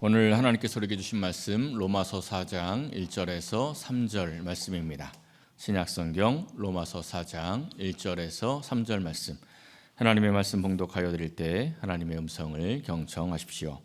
오늘 하나님께서 우리에게 주신 말씀 로마서 4장 1절에서 3절 말씀입니다. 신약성경 로마서 4장 1절에서 3절 말씀, 하나님의 말씀 봉독하여 드릴 때 하나님의 음성을 경청하십시오.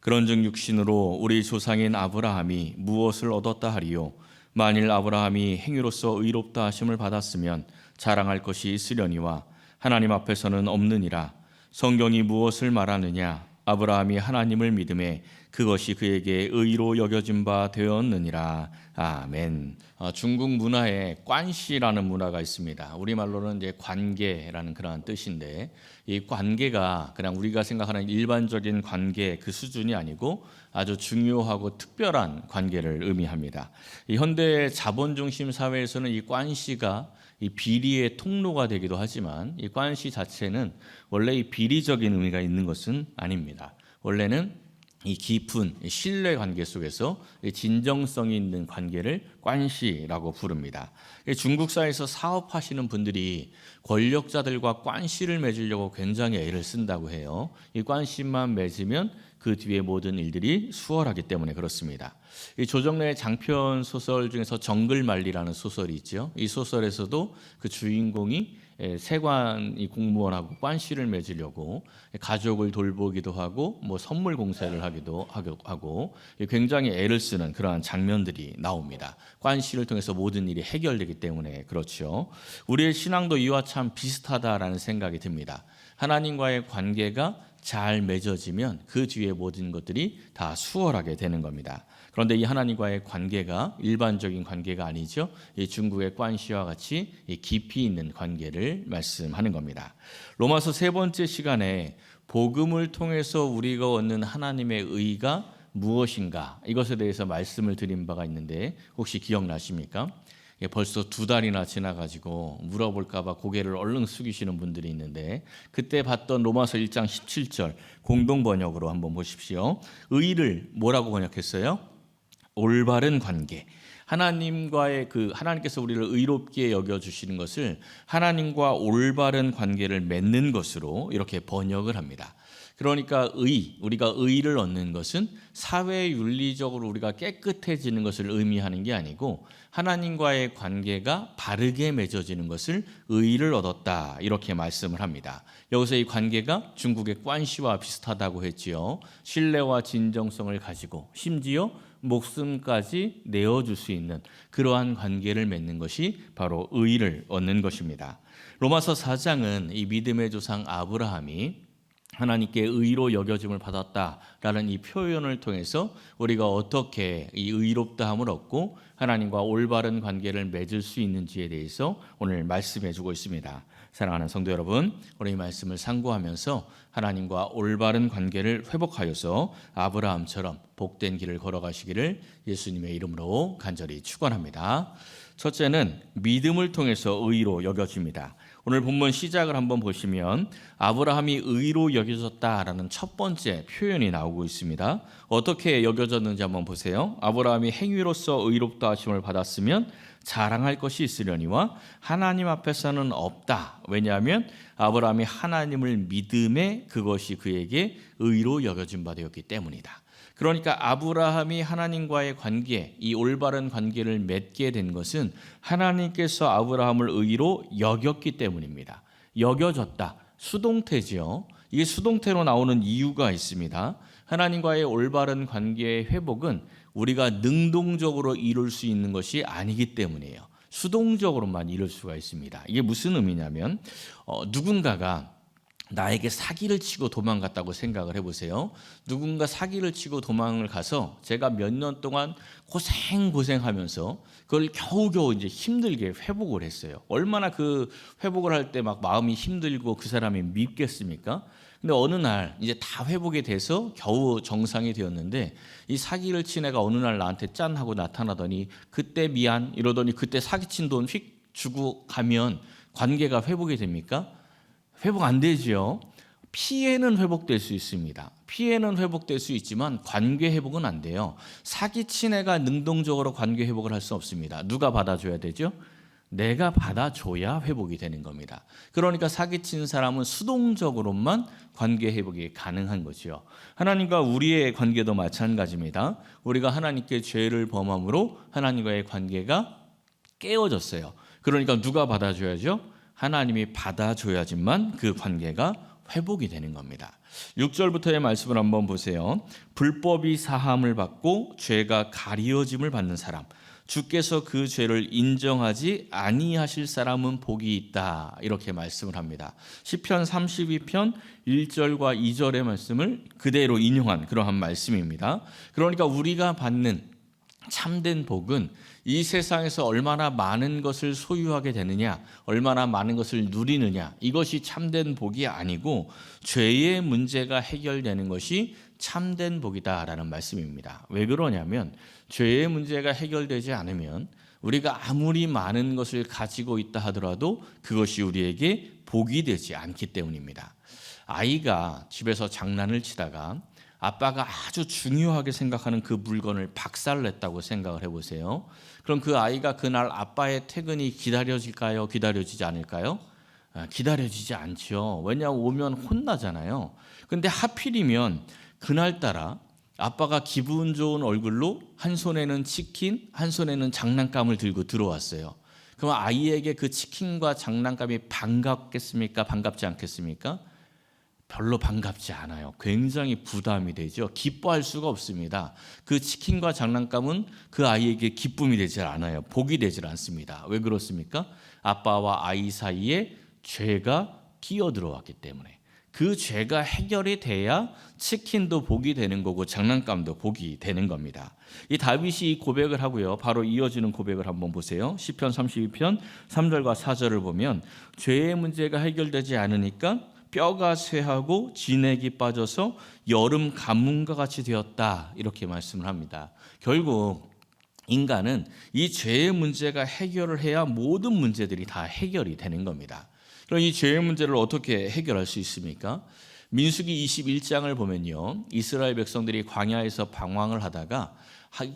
그런즉 육신으로 우리 조상인 아브라함이 무엇을 얻었다 하리요? 만일 아브라함이 행위로서 의롭다 하심을 받았으면 자랑할 것이 있으려니와 하나님 앞에서는 없느니라. 성경이 무엇을 말하느냐? 아브라함이 하나님을 믿음에 그것이 그에게 의로 여겨진 바 되었느니라. 아멘. 중국 문화에 관시라는 문화가 있습니다. 우리말로는 이제 관계라는 그러한 뜻인데, 이 관계가 그냥 우리가 생각하는 일반적인 관계 그 수준이 아니고 아주 중요하고 특별한 관계를 의미합니다. 이 현대 자본중심 사회에서는 이 관시가 이 비리의 통로가 되기도 하지만, 이 관시 자체는 원래 이 비리적인 의미가 있는 것은 아닙니다. 원래는 이 깊은 신뢰 관계 속에서 진정성이 있는 관계를 관시라고 부릅니다. 중국사에서 사업하시는 분들이 권력자들과 관시를 맺으려고 굉장히 애를 쓴다고 해요. 이 관시만 맺으면 그 뒤에 모든 일들이 수월하기 때문에 그렇습니다. 이 조정래의 장편 소설 중에서 정글만리라는 소설이 있죠. 이 소설에서도 그 주인공이 세관 공무원하고 관시를 맺으려고 가족을 돌보기도 하고 선물 공세를 하기도 하고 굉장히 애를 쓰는 그러한 장면들이 나옵니다. 관시를 통해서 모든 일이 해결되기 때문에 그렇죠. 우리의 신앙도 이와 참 비슷하다라는 생각이 듭니다. 하나님과의 관계가 잘 맺어지면 그 뒤에 모든 것들이 다 수월하게 되는 겁니다. 그런데 이 하나님과의 관계가 일반적인 관계가 아니죠. 이 중국의 관시와 같이 깊이 있는 관계를 말씀하는 겁니다. 로마서 세 번째 시간에 복음을 통해서 우리가 얻는 하나님의 의가 무엇인가, 이것에 대해서 말씀을 드린 바가 있는데 혹시 기억나십니까? 벌써 2달이나 지나가지고 물어볼까 봐 고개를 얼른 숙이시는 분들이 있는데, 그때 봤던 로마서 1장 17절 공동 번역으로 한번 보십시오. 의를 뭐라고 번역했어요? 올바른 관계. 하나님과의 하나님께서 우리를 의롭게 여겨주시는 것을 하나님과 올바른 관계를 맺는 것으로 이렇게 번역을 합니다. 그러니까 우리가 의를 얻는 것은 사회 윤리적으로 우리가 깨끗해지는 것을 의미하는 게 아니고, 하나님과의 관계가 바르게 맺어지는 것을 의를 얻었다, 이렇게 말씀을 합니다. 여기서 이 관계가 중국의 관시와 비슷하다고 했지요. 신뢰와 진정성을 가지고 심지어 목숨까지 내어줄 수 있는 그러한 관계를 맺는 것이 바로 의를 얻는 것입니다. 로마서 4장은 이 믿음의 조상 아브라함이 하나님께 의로 여겨짐을 받았다라는 이 표현을 통해서 우리가 어떻게 이 의롭다함을 얻고 하나님과 올바른 관계를 맺을 수 있는지에 대해서 오늘 말씀해 주고 있습니다. 사랑하는 성도 여러분, 우리 이 말씀을 상고하면서 하나님과 올바른 관계를 회복하여서 아브라함처럼 복된 길을 걸어가시기를 예수님의 이름으로 간절히 축원합니다. 첫째는 믿음을 통해서 의로 여겨집니다. 오늘 본문 시작을 한번 보시면 아브라함이 의로 여겨졌다라는 첫 번째 표현이 나오고 있습니다. 어떻게 여겨졌는지 한번 보세요. 아브라함이 행위로서 의롭다 하심을 받았으면 자랑할 것이 있으려니와 하나님 앞에서는 없다. 왜냐하면 아브라함이 하나님을 믿음에 그것이 그에게 의로 여겨진 바 되었기 때문이다. 그러니까 아브라함이 하나님과의 관계, 이 올바른 관계를 맺게 된 것은 하나님께서 아브라함을 의로 여겼기 때문입니다. 여겨졌다. 수동태죠. 이게 수동태로 나오는 이유가 있습니다. 하나님과의 올바른 관계의 회복은 우리가 능동적으로 이룰 수 있는 것이 아니기 때문이에요. 수동적으로만 이룰 수가 있습니다. 이게 무슨 의미냐면 누군가가 나에게 사기를 치고 도망갔다고 생각을 해보세요. 누군가 사기를 치고 도망을 가서 제가 몇 년 동안 고생하면서 그걸 겨우겨우 이제 힘들게 회복을 했어요. 얼마나 그 회복을 할 때 막 마음이 힘들고 그 사람이 밉겠습니까? 근데 어느 날 이제 다 회복이 돼서 겨우 정상이 되었는데, 이 사기를 친 애가 어느 날 나한테 짠 하고 나타나더니 그때 미안 이러더니 그때 사기친 돈 휙 주고 가면 관계가 회복이 됩니까? 회복 안 되죠. 피해는 회복될 수 있습니다. 피해는 회복될 수 있지만 관계 회복은 안 돼요. 사기친 애가 능동적으로 관계 회복을 할 수 없습니다. 누가 받아줘야 되죠? 내가 받아줘야 회복이 되는 겁니다. 그러니까 사기친 사람은 수동적으로만 관계 회복이 가능한 거죠. 하나님과 우리의 관계도 마찬가지입니다. 우리가 하나님께 죄를 범함으로 하나님과의 관계가 깨어졌어요. 그러니까 누가 받아줘야죠? 하나님이 받아줘야지만 그 관계가 회복이 되는 겁니다. 6절부터의 말씀을 한번 보세요. 불법이 사함을 받고 죄가 가리워짐을 받는 사람, 주께서 그 죄를 인정하지 아니하실 사람은 복이 있다, 이렇게 말씀을 합니다. 시편 32편 1절과 2절의 말씀을 그대로 인용한 그러한 말씀입니다. 그러니까 우리가 받는 참된 복은 이 세상에서 얼마나 많은 것을 소유하게 되느냐, 얼마나 많은 것을 누리느냐, 이것이 참된 복이 아니고 죄의 문제가 해결되는 것이 참된 복이다라는 말씀입니다. 왜 그러냐면 죄의 문제가 해결되지 않으면 우리가 아무리 많은 것을 가지고 있다 하더라도 그것이 우리에게 복이 되지 않기 때문입니다. 아이가 집에서 장난을 치다가 아빠가 아주 중요하게 생각하는 그 물건을 박살냈다고 생각을 해보세요. 그럼 그 아이가 그날 아빠의 퇴근이 기다려질까요? 기다려지지 않을까요? 기다려지지 않죠. 왜냐하면 오면 혼나잖아요. 근데 하필이면 그날따라 아빠가 기분 좋은 얼굴로 한 손에는 치킨, 한 손에는 장난감을 들고 들어왔어요. 그럼 아이에게 그 치킨과 장난감이 반갑겠습니까? 반갑지 않겠습니까? 별로 반갑지 않아요. 굉장히 부담이 되죠. 기뻐할 수가 없습니다. 그 치킨과 장난감은 그 아이에게 기쁨이 되질 않아요. 복이 되질 않습니다. 왜 그렇습니까? 아빠와 아이 사이에 죄가 끼어들어왔기 때문에. 그 죄가 해결이 돼야 치킨도 복이 되는 거고 장난감도 복이 되는 겁니다. 이 다윗이 이 고백을 하고요. 바로 이어지는 고백을 한번 보세요. 시편 32편 3절과 4절을 보면 죄의 문제가 해결되지 않으니까 뼈가 쇠하고 진액이 빠져서 여름 가뭄과 같이 되었다, 이렇게 말씀을 합니다. 결국 인간은 이 죄의 문제가 해결을 해야 모든 문제들이 다 해결이 되는 겁니다. 그럼 이 죄의 문제를 어떻게 해결할 수 있습니까? 민수기 21장을 보면요, 이스라엘 백성들이 광야에서 방황을 하다가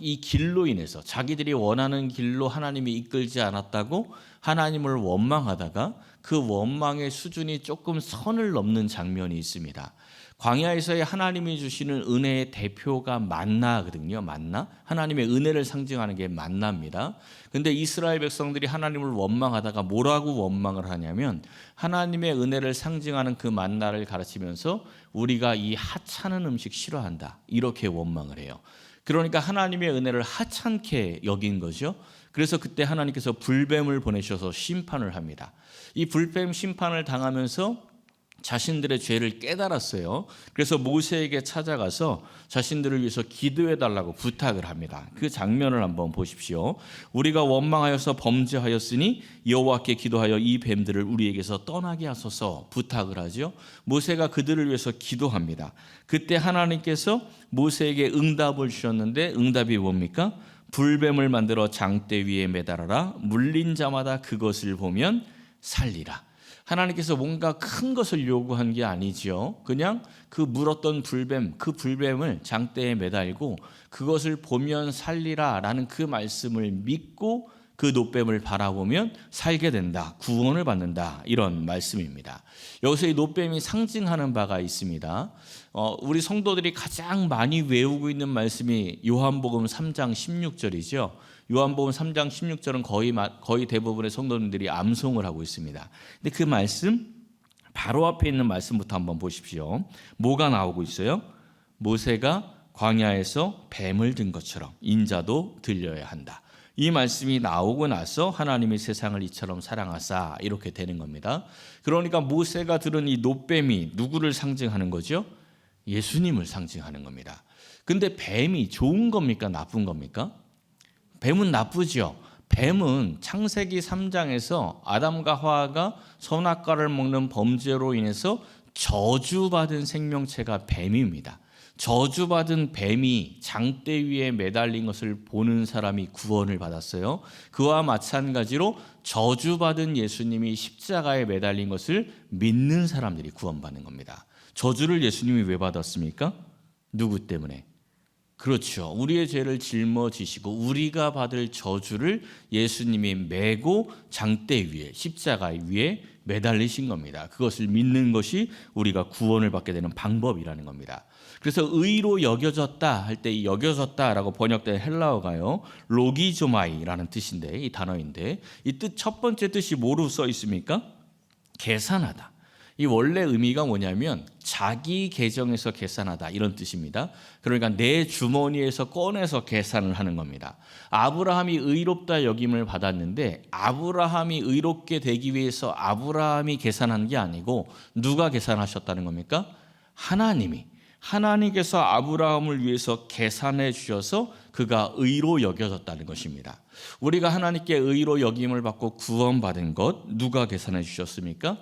이 길로 인해서 자기들이 원하는 길로 하나님이 이끌지 않았다고 하나님을 원망하다가 그 원망의 수준이 조금 선을 넘는 장면이 있습니다. 광야에서의 하나님이 주시는 은혜의 대표가 만나거든요. 만나. 하나님의 은혜를 상징하는 게 만나입니다. 근데 이스라엘 백성들이 하나님을 원망하다가 뭐라고 원망을 하냐면 하나님의 은혜를 상징하는 그 만나를 가르치면서 우리가 이 하찮은 음식 싫어한다, 이렇게 원망을 해요. 그러니까 하나님의 은혜를 하찮게 여긴 거죠. 그래서 그때 하나님께서 불뱀을 보내셔서 심판을 합니다. 이 불뱀 심판을 당하면서 자신들의 죄를 깨달았어요. 그래서 모세에게 찾아가서 자신들을 위해서 기도해달라고 부탁을 합니다. 그 장면을 한번 보십시오. 우리가 원망하여서 범죄하였으니 여호와께 기도하여 이 뱀들을 우리에게서 떠나게 하소서 부탁을 하죠. 모세가 그들을 위해서 기도합니다. 그때 하나님께서 모세에게 응답을 주셨는데 응답이 뭡니까? 불뱀을 만들어 장대 위에 매달아라. 물린 자마다 그것을 보면 살리라. 하나님께서 뭔가 큰 것을 요구한 게 아니죠. 그냥 그 물었던 불뱀, 그 불뱀을 장대에 매달고 그것을 보면 살리라라는 그 말씀을 믿고 그 노뱀을 바라보면 살게 된다, 구원을 받는다, 이런 말씀입니다. 여기서 이 노뱀이 상징하는 바가 있습니다. 우리 성도들이 가장 많이 외우고 있는 말씀이 요한복음 3장 16절이죠. 요한복음 3장 16절은 거의 대부분의 성도님들이 암송을 하고 있습니다. 근데 그 말씀 바로 앞에 있는 말씀부터 한번 보십시오. 뭐가 나오고 있어요? 모세가 광야에서 뱀을 든 것처럼 인자도 들려야 한다. 이 말씀이 나오고 나서 하나님이 세상을 이처럼 사랑하사, 이렇게 되는 겁니다. 그러니까 모세가 들은 이 노뱀이 누구를 상징하는 거죠? 예수님을 상징하는 겁니다. 근데 뱀이 좋은 겁니까? 나쁜 겁니까? 뱀은 나쁘죠. 뱀은 창세기 3장에서 아담과 하와가 선악과를 먹는 범죄로 인해서 저주받은 생명체가 뱀입니다. 저주받은 뱀이 장대 위에 매달린 것을 보는 사람이 구원을 받았어요. 그와 마찬가지로 저주받은 예수님이 십자가에 매달린 것을 믿는 사람들이 구원받는 겁니다. 저주를 예수님이 왜 받았습니까? 누구 때문에? 그렇죠. 우리의 죄를 짊어지시고 우리가 받을 저주를 예수님이 메고 장대 위에, 십자가 위에 매달리신 겁니다. 그것을 믿는 것이 우리가 구원을 받게 되는 방법이라는 겁니다. 그래서 의로 여겨졌다 할 때 이 여겨졌다라고 번역된 헬라어가요, 로기조마이라는 뜻인데, 이 단어인데, 이 뜻 첫 번째 뜻이 뭐로 써 있습니까? 계산하다. 이 원래 의미가 뭐냐면 자기 계정에서 계산하다, 이런 뜻입니다. 그러니까 내 주머니에서 꺼내서 계산을 하는 겁니다. 아브라함이 의롭다 여김을 받았는데 아브라함이 의롭게 되기 위해서 아브라함이 계산한 게 아니고 누가 계산하셨다는 겁니까? 하나님께서 아브라함을 위해서 계산해 주셔서 그가 의로 여겨졌다는 것입니다. 우리가 하나님께 의로 여김을 받고 구원받은 것 누가 계산해 주셨습니까?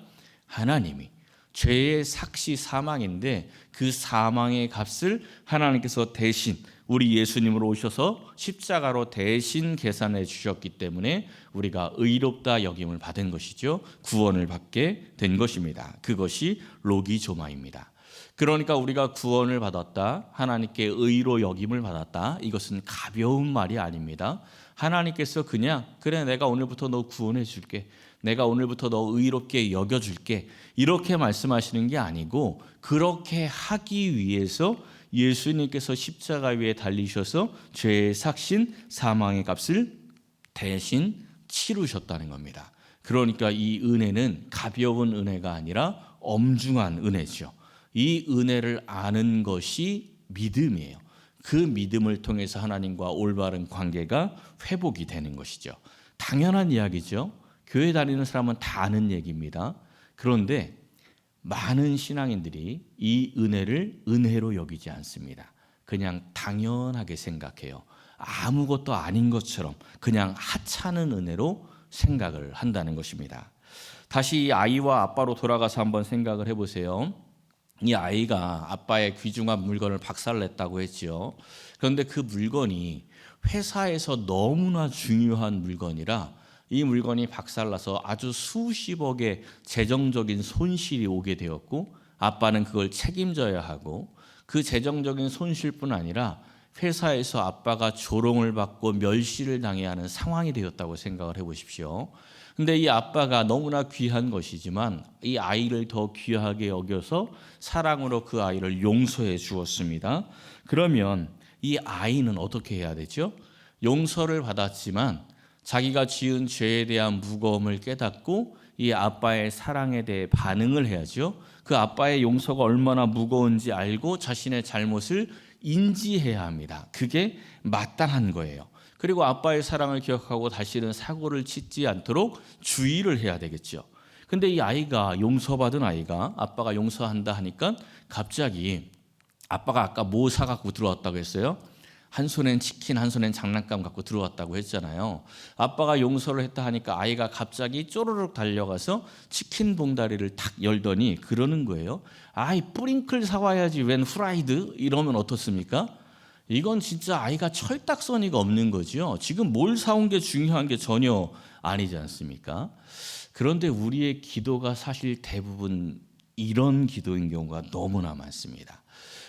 하나님이. 죄의 삭시 사망인데 그 사망의 값을 하나님께서 대신 우리 예수님으로 오셔서 십자가로 대신 계산해 주셨기 때문에 우리가 의롭다 여김을 받은 것이죠. 구원을 받게 된 것입니다. 그것이 로기조마입니다. 그러니까 우리가 구원을 받았다, 하나님께 의로 여김을 받았다, 이것은 가벼운 말이 아닙니다. 하나님께서 그냥 그래 내가 오늘부터 너 구원해 줄게, 내가 오늘부터 너 의롭게 여겨줄게, 이렇게 말씀하시는 게 아니고 그렇게 하기 위해서 예수님께서 십자가 위에 달리셔서 죄의 삭신 사망의 값을 대신 치르셨다는 겁니다. 그러니까 이 은혜는 가벼운 은혜가 아니라 엄중한 은혜죠. 이 은혜를 아는 것이 믿음이에요. 그 믿음을 통해서 하나님과 올바른 관계가 회복이 되는 것이죠. 당연한 이야기죠. 교회 다니는 사람은 다 아는 얘기입니다. 그런데 많은 신앙인들이 이 은혜를 은혜로 여기지 않습니다. 그냥 당연하게 생각해요. 아무것도 아닌 것처럼 그냥 하찮은 은혜로 생각을 한다는 것입니다. 다시 이 아이와 아빠로 돌아가서 한번 생각을 해보세요. 이 아이가 아빠의 귀중한 물건을 박살냈다고 했죠. 그런데 그 물건이 회사에서 너무나 중요한 물건이라 이 물건이 박살나서 아주 수십억의 재정적인 손실이 오게 되었고, 아빠는 그걸 책임져야 하고, 그 재정적인 손실뿐 아니라 회사에서 아빠가 조롱을 받고 멸시를 당해야 하는 상황이 되었다고 생각을 해보십시오. 근데 이 아빠가 너무나 귀한 것이지만 이 아이를 더 귀하게 여겨서 사랑으로 그 아이를 용서해 주었습니다. 그러면 이 아이는 어떻게 해야 되죠? 용서를 받았지만 자기가 지은 죄에 대한 무거움을 깨닫고 이 아빠의 사랑에 대해 반응을 해야죠. 그 아빠의 용서가 얼마나 무거운지 알고 자신의 잘못을 인지해야 합니다. 그게 마땅한 거예요. 그리고 아빠의 사랑을 기억하고 다시는 사고를 치지 않도록 주의를 해야 되겠죠. 근데 이 아이가, 용서받은 아이가 아빠가 용서한다 하니까 갑자기 아빠가 아까 뭐 사갖고 들어왔다고 했어요? 한 손엔 치킨, 한 손엔 장난감 갖고 들어왔다고 했잖아요. 아빠가 용서를 했다 하니까 아이가 갑자기 쪼르륵 달려가서 치킨 봉다리를 탁 열더니 그러는 거예요. 아이, 뿌링클 사와야지 웬 후라이드? 이러면 어떻습니까? 이건 진짜 아이가 철딱서니가 없는 거죠. 지금 뭘 사온 게 중요한 게 전혀 아니지 않습니까? 그런데 우리의 기도가 사실 대부분 이런 기도인 경우가 너무나 많습니다.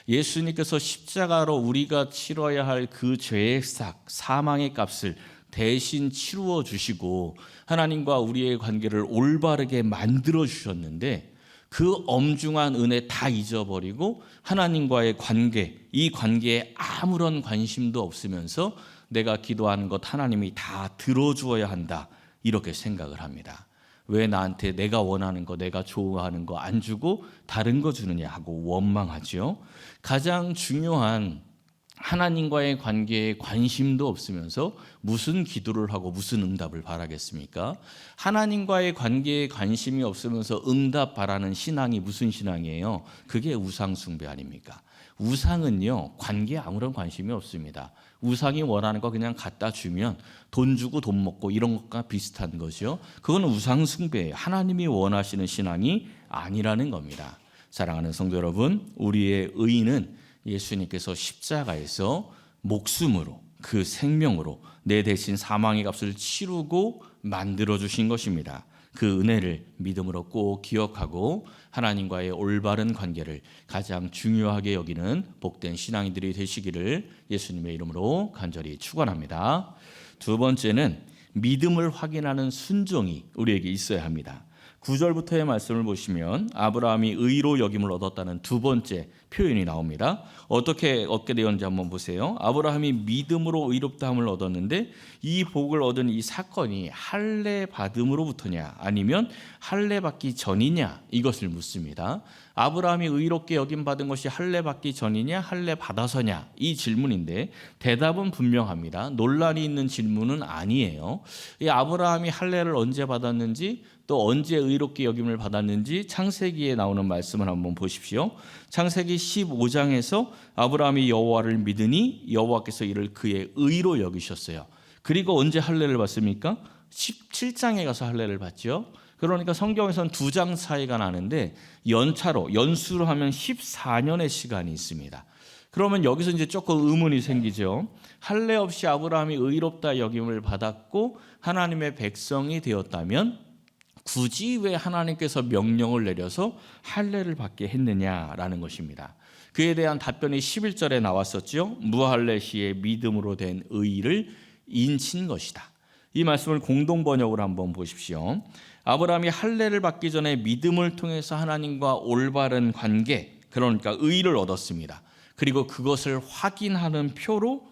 예수님께서 십자가로 우리가 치러야 할 그 죄의 사망의 값을 대신 치루어 주시고 하나님과 우리의 관계를 올바르게 만들어 주셨는데, 그 엄중한 은혜 다 잊어버리고 하나님과의 관계, 이 관계에 아무런 관심도 없으면서 내가 기도하는 것 하나님이 다 들어주어야 한다, 이렇게 생각을 합니다. 왜 나한테 내가 원하는 거, 내가 좋아하는 거 안 주고 다른 거 주느냐 하고 원망하죠. 가장 중요한 하나님과의 관계에 관심도 없으면서 무슨 기도를 하고 무슨 응답을 바라겠습니까? 하나님과의 관계에 관심이 없으면서 응답 바라는 신앙이 무슨 신앙이에요? 그게 우상 숭배 아닙니까? 우상은요, 관계에 아무런 관심이 없습니다. 우상이 원하는 거 그냥 갖다 주면 돈 주고 돈 먹고 이런 것과 비슷한 거죠. 그건 우상 숭배예요. 하나님이 원하시는 신앙이 아니라는 겁니다. 사랑하는 성도 여러분, 우리의 의인은 예수님께서 십자가에서 목숨으로, 그 생명으로 내 대신 사망의 값을 치르고 만들어주신 것입니다. 그 은혜를 믿음으로 꼭 기억하고 하나님과의 올바른 관계를 가장 중요하게 여기는 복된 신앙인들이 되시기를 예수님의 이름으로 간절히 축원합니다. 두 번째는 믿음을 확인하는 순종이 우리에게 있어야 합니다. 9절부터의 말씀을 보시면 아브라함이 의로 여김을 얻었다는 두 번째 표현이 나옵니다. 어떻게 얻게 되었는지 한번 보세요. 아브라함이 믿음으로 의롭다함을 얻었는데 이 복을 얻은 이 사건이 할례 받음으로부터냐 아니면 할례 받기 전이냐 이것을 묻습니다. 아브라함이 의롭게 여김 받은 것이 할례 받기 전이냐 할례 받아서냐 이 질문인데 대답은 분명합니다. 논란이 있는 질문은 아니에요. 이 아브라함이 할례를 언제 받았는지 또 언제 의롭게 여김을 받았는지 창세기에 나오는 말씀을 한번 보십시오. 창세기 15장에서 아브라함이 여호와를 믿으니 여호와께서 이를 그의 의로 여기셨어요. 그리고 언제 할례를 받습니까? 17장에 가서 할례를 받죠. 그러니까 성경에서는 두 장 차이가 나는데 연수로 하면 14년의 시간이 있습니다. 그러면 여기서 이제 조금 의문이 생기죠. 할례 없이 아브라함이 의롭다 여김을 받았고 하나님의 백성이 되었다면 굳이 왜 하나님께서 명령을 내려서 할례를 받게 했느냐라는 것입니다. 그에 대한 답변이 11절에 나왔었죠. 무할례 시에 믿음으로 된 의를 인친 것이다. 이 말씀을 공동 번역으로 한번 보십시오. 아브라함이 할례를 받기 전에 믿음을 통해서 하나님과 올바른 관계, 그러니까 의를 얻었습니다. 그리고 그것을 확인하는 표로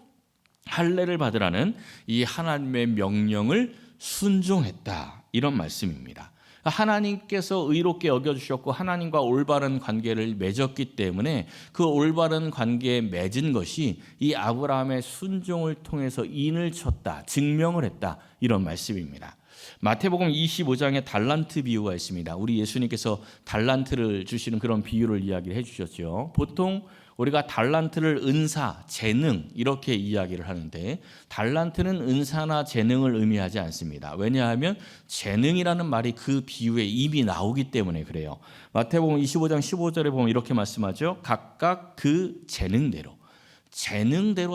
할례를 받으라는 이 하나님의 명령을 순종했다. 이런 말씀입니다. 하나님께서 의롭게 여겨주셨고 하나님과 올바른 관계를 맺었기 때문에 그 올바른 관계에 맺은 것이 이 아브라함의 순종을 통해서 인을 쳤다, 증명을 했다 이런 말씀입니다. 마태복음 25장에 달란트 비유가 있습니다. 우리 예수님께서 달란트를 주시는 그런 비유를 이야기를 해주셨죠. 보통 우리가 달란트를 은사, 재능 이렇게 이야기를 하는데 달란트는 은사나 재능을 의미하지 않습니다. 왜냐하면 재능이라는 말이 그 비유에 이미 나오기 때문에 그래요. 마태복음 25장 15절에 보면 이렇게 말씀하죠. 각각 그 재능대로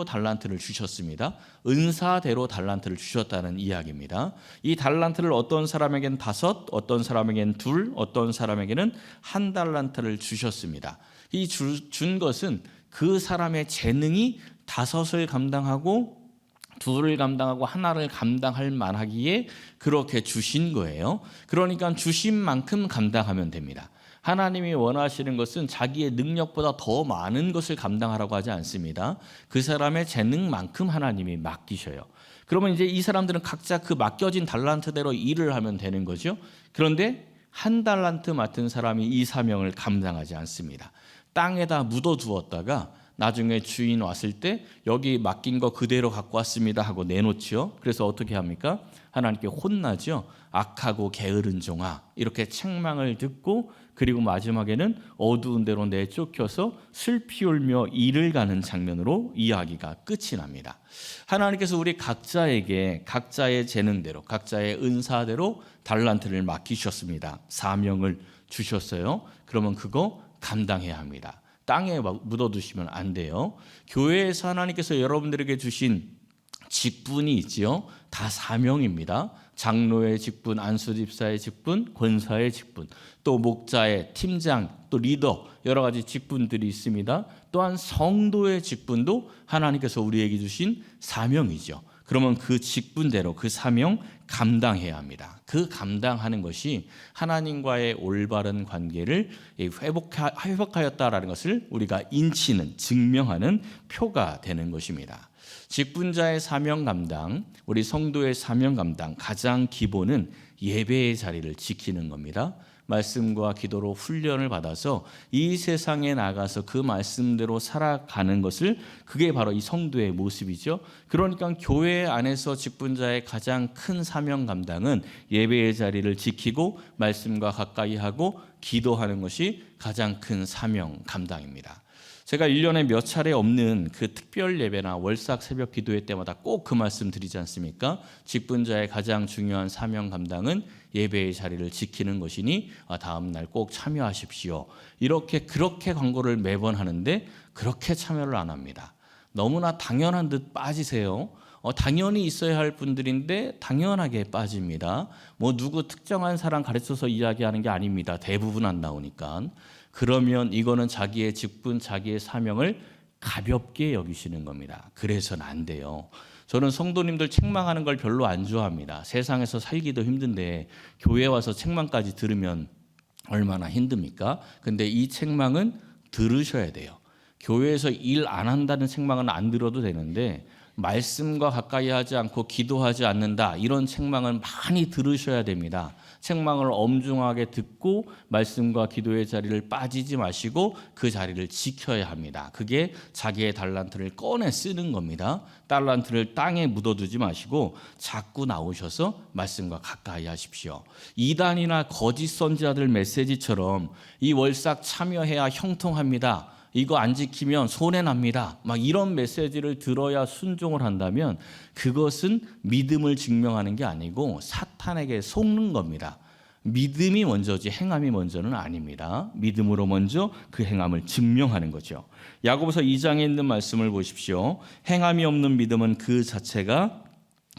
달란트를 주셨습니다. 은사대로 달란트를 주셨다는 이야기입니다. 이 달란트를 어떤 사람에게는 5, 어떤 사람에게는 2, 어떤 사람에게는 1 달란트를 주셨습니다. 이 준 것은 그 사람의 재능이 5을 감당하고 2를 감당하고 1를 감당할 만하기에 그렇게 주신 거예요. 그러니까 주신 만큼 감당하면 됩니다. 하나님이 원하시는 것은 자기의 능력보다 더 많은 것을 감당하라고 하지 않습니다. 그 사람의 재능만큼 하나님이 맡기셔요. 그러면 이제 이 사람들은 각자 그 맡겨진 달란트대로 일을 하면 되는 거죠. 그런데 1 달란트 맡은 사람이 이 사명을 감당하지 않습니다. 땅에다 묻어두었다가 나중에 주인 왔을 때 여기 맡긴 거 그대로 갖고 왔습니다 하고 내놓지요. 그래서 어떻게 합니까? 하나님께 혼나죠. 악하고 게으른 종아 이렇게 책망을 듣고 그리고 마지막에는 어두운 데로 내쫓겨서 슬피 울며 이를 가는 장면으로 이야기가 끝이 납니다. 하나님께서 우리 각자에게 각자의 재능대로 각자의 은사대로 달란트를 맡기셨습니다. 사명을 주셨어요. 그러면 그거 감당해야 합니다. 땅에 묻어두시면 안 돼요. 교회에서 하나님께서 여러분들에게 주신 직분이 있지요. 다 사명입니다. 장로의 직분, 안수집사의 직분, 권사의 직분, 또 목자의 팀장, 또 리더 여러 가지 직분들이 있습니다. 또한 성도의 직분도 하나님께서 우리에게 주신 사명이죠. 그러면 그 직분대로 그 사명 감당해야 합니다. 그 감당하는 것이 하나님과의 올바른 관계를 회복하였다라는 것을 우리가 인치는 증명하는 표가 되는 것입니다. 직분자의 사명 감당, 우리 성도의 사명 감당 가장 기본은 예배의 자리를 지키는 겁니다. 말씀과 기도로 훈련을 받아서 이 세상에 나가서 그 말씀대로 살아가는 것을 그게 바로 이 성도의 모습이죠. 그러니까 교회 안에서 직분자의 가장 큰 사명 감당은 예배의 자리를 지키고 말씀과 가까이 하고 기도하는 것이 가장 큰 사명 감당입니다. 제가 1년에 몇 차례 없는 그 특별 예배나 월삭 새벽 기도회 때마다 꼭 그 말씀 드리지 않습니까? 직분자의 가장 중요한 사명 감당은 예배의 자리를 지키는 것이니 다음 날 꼭 참여하십시오. 그렇게 광고를 매번 하는데 그렇게 참여를 안 합니다. 너무나 당연한 듯 빠지세요. 당연히 있어야 할 분들인데 당연하게 빠집니다. 뭐 누구 특정한 사람 가르쳐서 이야기하는 게 아닙니다. 대부분 안 나오니까. 그러면 이거는 자기의 직분, 자기의 사명을 가볍게 여기시는 겁니다. 그래서는 안 돼요. 저는 성도님들 책망하는 걸 별로 안 좋아합니다. 세상에서 살기도 힘든데 교회 와서 책망까지 들으면 얼마나 힘듭니까? 근데 이 책망은 들으셔야 돼요. 교회에서 일 안 한다는 책망은 안 들어도 되는데 말씀과 가까이 하지 않고 기도하지 않는다, 이런 책망은 많이 들으셔야 됩니다. 책망을 엄중하게 듣고 말씀과 기도의 자리를 빠지지 마시고 그 자리를 지켜야 합니다. 그게 자기의 달란트를 꺼내 쓰는 겁니다. 달란트를 땅에 묻어두지 마시고 자꾸 나오셔서 말씀과 가까이 하십시오. 이단이나 거짓 선지자들 메시지처럼 이 월삭 참여해야 형통합니다, 이거 안 지키면 손해납니다, 막 이런 메시지를 들어야 순종을 한다면 그것은 믿음을 증명하는 게 아니고 사탄에게 속는 겁니다. 믿음이 먼저지 행함이 먼저는 아닙니다. 믿음으로 먼저 그 행함을 증명하는 거죠. 야고보서 2장에 있는 말씀을 보십시오. 행함이 없는 믿음은 그 자체가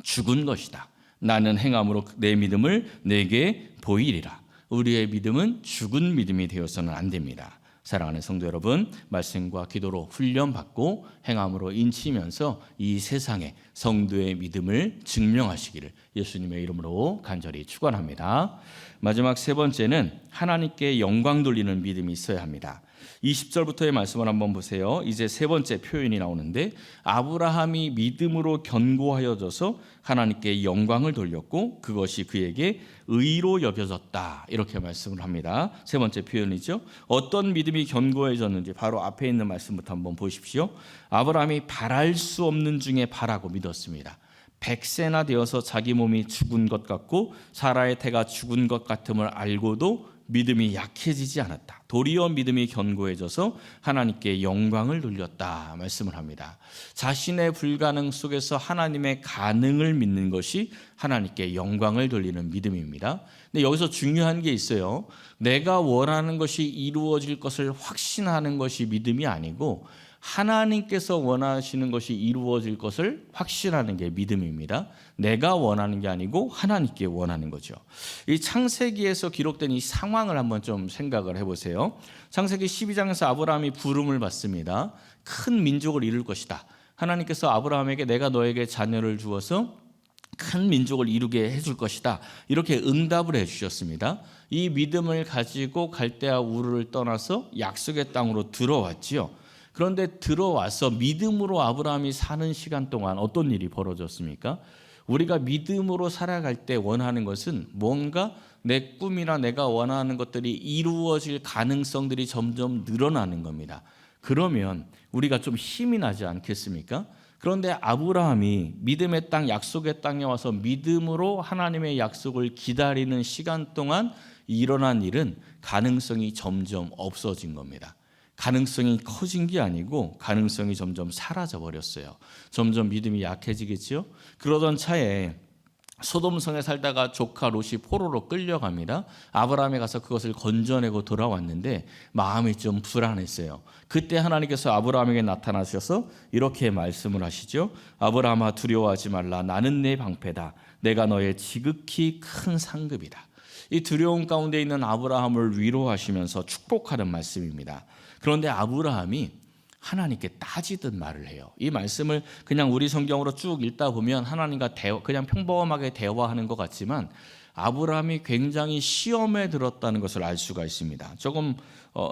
죽은 것이다. 나는 행함으로 내 믿음을 내게 보이리라. 우리의 믿음은 죽은 믿음이 되어서는 안 됩니다. 사랑하는 성도 여러분, 말씀과 기도로 훈련받고 행함으로 인치면서 이 세상에 성도의 믿음을 증명하시기를 예수님의 이름으로 간절히 축원합니다. 마지막 세 번째는 하나님께 영광 돌리는 믿음이 있어야 합니다. 20절부터의 말씀을 한번 보세요. 이제 세 번째 표현이 나오는데 아브라함이 믿음으로 견고하여져서 하나님께 영광을 돌렸고 그것이 그에게 의로 여겨졌다, 이렇게 말씀을 합니다. 세 번째 표현이죠. 어떤 믿음이 견고해졌는지 바로 앞에 있는 말씀부터 한번 보십시오. 아브라함이 바랄 수 없는 중에 바라고 믿었습니다. 100세나 되어서 자기 몸이 죽은 것 같고 사라의 태가 죽은 것 같음을 알고도 믿음이 약해지지 않았다. 도리어 믿음이 견고해져서 하나님께 영광을 돌렸다 말씀을 합니다. 자신의 불가능 속에서 하나님의 가능을 믿는 것이 하나님께 영광을 돌리는 믿음입니다. 근데 여기서 중요한 게 있어요. 내가 원하는 것이 이루어질 것을 확신하는 것이 믿음이 아니고 하나님께서 원하시는 것이 이루어질 것을 확신하는 게 믿음입니다. 내가 원하는 게 아니고 하나님께 원하는 거죠. 이 창세기에서 기록된 이 상황을 한번 좀 생각을 해보세요. 창세기 12장에서 아브라함이 부름을 받습니다. 큰 민족을 이룰 것이다. 하나님께서 아브라함에게 내가 너에게 자녀를 주어서 큰 민족을 이루게 해줄 것이다, 이렇게 응답을 해주셨습니다. 이 믿음을 가지고 갈대아 우르를 떠나서 약속의 땅으로 들어왔지요. 그런데 들어와서 믿음으로 아브라함이 사는 시간 동안 어떤 일이 벌어졌습니까? 우리가 믿음으로 살아갈 때 원하는 것은 뭔가 내 꿈이나 내가 원하는 것들이 이루어질 가능성들이 점점 늘어나는 겁니다. 그러면 우리가 좀 힘이 나지 않겠습니까? 그런데 아브라함이 믿음의 땅, 약속의 땅에 와서 믿음으로 하나님의 약속을 기다리는 시간 동안 일어난 일은 가능성이 점점 없어진 겁니다. 가능성이 커진 게 아니고 가능성이 점점 사라져 버렸어요. 점점 믿음이 약해지겠죠. 그러던 차에 소돔성에 살다가 조카 롯이 포로로 끌려갑니다. 아브라함이 가서 그것을 건져내고 돌아왔는데 마음이 좀 불안했어요. 그때 하나님께서 아브라함에게 나타나셔서 이렇게 말씀을 하시죠. 아브라함아, 두려워하지 말라. 나는 내 방패다. 내가 너의 지극히 큰 상급이다. 이 두려움 가운데 있는 아브라함을 위로하시면서 축복하는 말씀입니다. 그런데 아브라함이 하나님께 따지듯 말을 해요. 이 말씀을 그냥 우리 성경으로 쭉 읽다 보면 하나님과 그냥 평범하게 대화하는 것 같지만 아브라함이 굉장히 시험에 들었다는 것을 알 수가 있습니다. 조금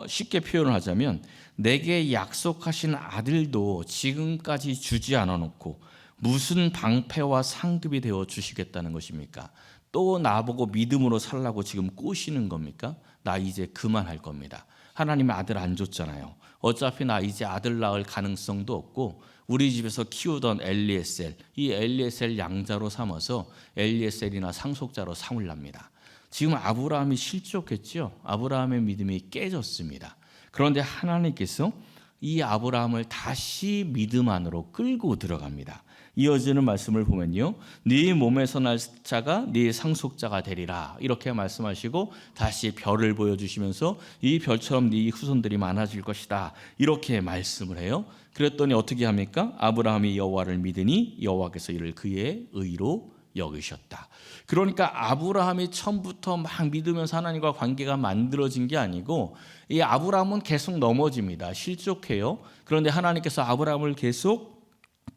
쉽게 표현을 하자면 내게 약속하신 아들도 지금까지 주지 않아 놓고 무슨 방패와 상급이 되어 주시겠다는 것입니까? 또 나보고 믿음으로 살라고 지금 꼬시는 겁니까? 나 이제 그만할 겁니다. 하나님의 아들 안 줬잖아요. 어차피 나 이제 아들 낳을 가능성도 없고 우리 집에서 키우던 엘리에셀, 이 엘리에셀 양자로 삼아서 엘리에셀이나 상속자로 삼을랍니다. 지금 아브라함이 실족했죠. 아브라함의 믿음이 깨졌습니다. 그런데 하나님께서 이 아브라함을 다시 믿음 안으로 끌고 들어갑니다. 이어지는 말씀을 보면요, 네 몸에서 날 자가 네 상속자가 되리라 이렇게 말씀하시고 다시 별을 보여주시면서 이 별처럼 네 후손들이 많아질 것이다 이렇게 말씀을 해요. 그랬더니 어떻게 합니까? 아브라함이 여호와를 믿으니 여호와께서 이를 그의 의로 여기셨다. 그러니까 아브라함이 처음부터 막 믿으면서 하나님과 관계가 만들어진 게 아니고 이 아브라함은 계속 넘어집니다. 실족해요. 그런데 하나님께서 아브라함을 계속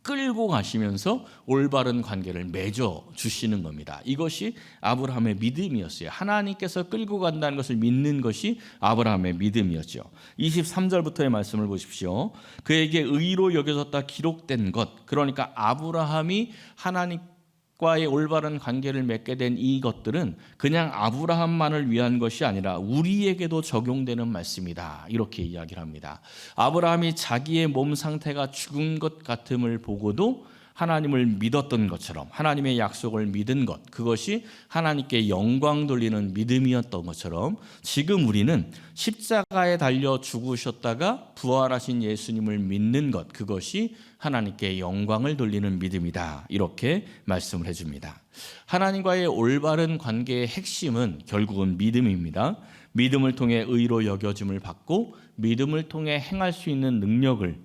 끌고 가시면서 올바른 관계를 맺어 주시는 겁니다. 이것이 아브라함의 믿음이었어요. 하나님께서 끌고 간다는 것을 믿는 것이 아브라함의 믿음이었죠. 23절부터의 말씀을 보십시오. 그에게 의로 여겨졌다 기록된 것. 그러니까 아브라함이 하나님과의 올바른 관계를 맺게 된 이것들은 그냥 아브라함만을 위한 것이 아니라 우리에게도 적용되는 말씀이다. 이렇게 이야기를 합니다. 아브라함이 자기의 몸 상태가 죽은 것 같음을 보고도 하나님을 믿었던 것처럼 하나님의 약속을 믿은 것, 그것이 하나님께 영광 돌리는 믿음이었던 것처럼 지금 우리는 십자가에 달려 죽으셨다가 부활하신 예수님을 믿는 것, 그것이 하나님께 영광을 돌리는 믿음이다. 이렇게 말씀을 해줍니다. 하나님과의 올바른 관계의 핵심은 결국은 믿음입니다. 믿음을 통해 의로 여겨짐을 받고 믿음을 통해 행할 수 있는 능력을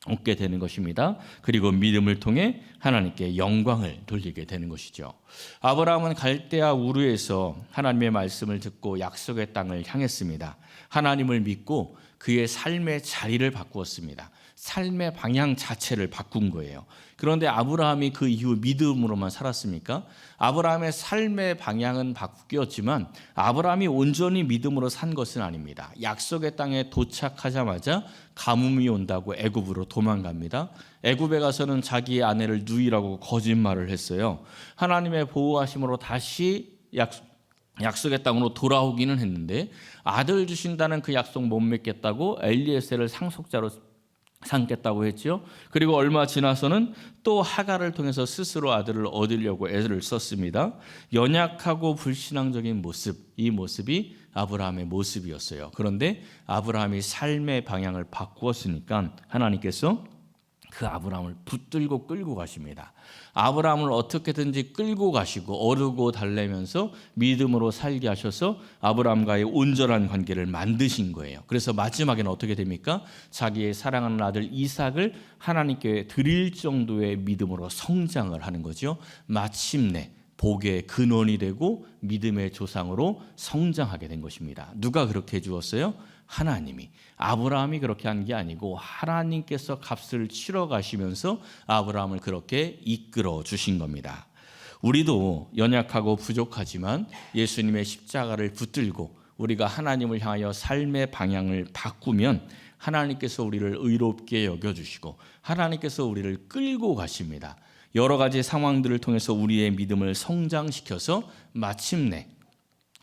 얻게 되는 것입니다. 그리고 믿음을 통해 하나님께 영광을 돌리게 되는 것이죠. 아브라함은 갈대아 우르에서 하나님의 말씀을 듣고 약속의 땅을 향했습니다. 하나님을 믿고 그의 삶의 자리를 바꾸었습니다. 삶의 방향 자체를 바꾼 거예요. 그런데 아브라함이 그 이후 믿음으로만 살았습니까? 아브라함의 삶의 방향은 바뀌었지만 아브라함이 온전히 믿음으로 산 것은 아닙니다. 약속의 땅에 도착하자마자 가뭄이 온다고 애굽으로 도망갑니다. 애굽에 가서는 자기의 아내를 누이라고 거짓말을 했어요. 하나님의 보호하심으로 다시 약속의 땅으로 돌아오기는 했는데 아들 주신다는 그 약속 못 믿겠다고 엘리에셀을 상속자로 삼겠다고 했죠. 그리고 얼마 지나서는 또 하갈을 통해서 스스로 아들을 얻으려고 애를 썼습니다. 연약하고 불신앙적인 모습, 이 모습이 아브라함의 모습이었어요. 그런데 아브라함이 삶의 방향을 바꾸었으니까 하나님께서 그 아브라함을 붙들고 끌고 가십니다. 아브라함을 어떻게든지 끌고 가시고 어르고 달래면서 믿음으로 살게 하셔서 아브라함과의 온전한 관계를 만드신 거예요. 그래서 마지막에는 어떻게 됩니까? 자기의 사랑하는 아들 이삭을 하나님께 드릴 정도의 믿음으로 성장을 하는 거죠. 마침내 복의 근원이 되고 믿음의 조상으로 성장하게 된 것입니다. 누가 그렇게 해주었어요? 하나님이. 아브라함이 그렇게 한 게 아니고 하나님께서 값을 치러 가시면서 아브라함을 그렇게 이끌어 주신 겁니다. 우리도 연약하고 부족하지만 예수님의 십자가를 붙들고 우리가 하나님을 향하여 삶의 방향을 바꾸면 하나님께서 우리를 의롭게 여겨주시고 하나님께서 우리를 끌고 가십니다. 여러 가지 상황들을 통해서 우리의 믿음을 성장시켜서 마침내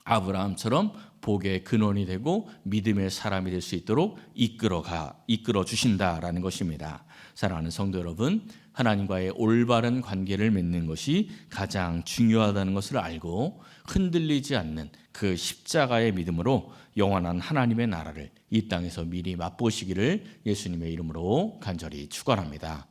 아브라함처럼 복의 근원이 되고 믿음의 사람이 될 수 있도록 이끌어 주신다라는 것입니다. 사랑하는 성도 여러분, 하나님과의 올바른 관계를 맺는 것이 가장 중요하다는 것을 알고 흔들리지 않는 그 십자가의 믿음으로 영원한 하나님의 나라를 이 땅에서 미리 맛보시기를 예수님의 이름으로 간절히 축원합니다.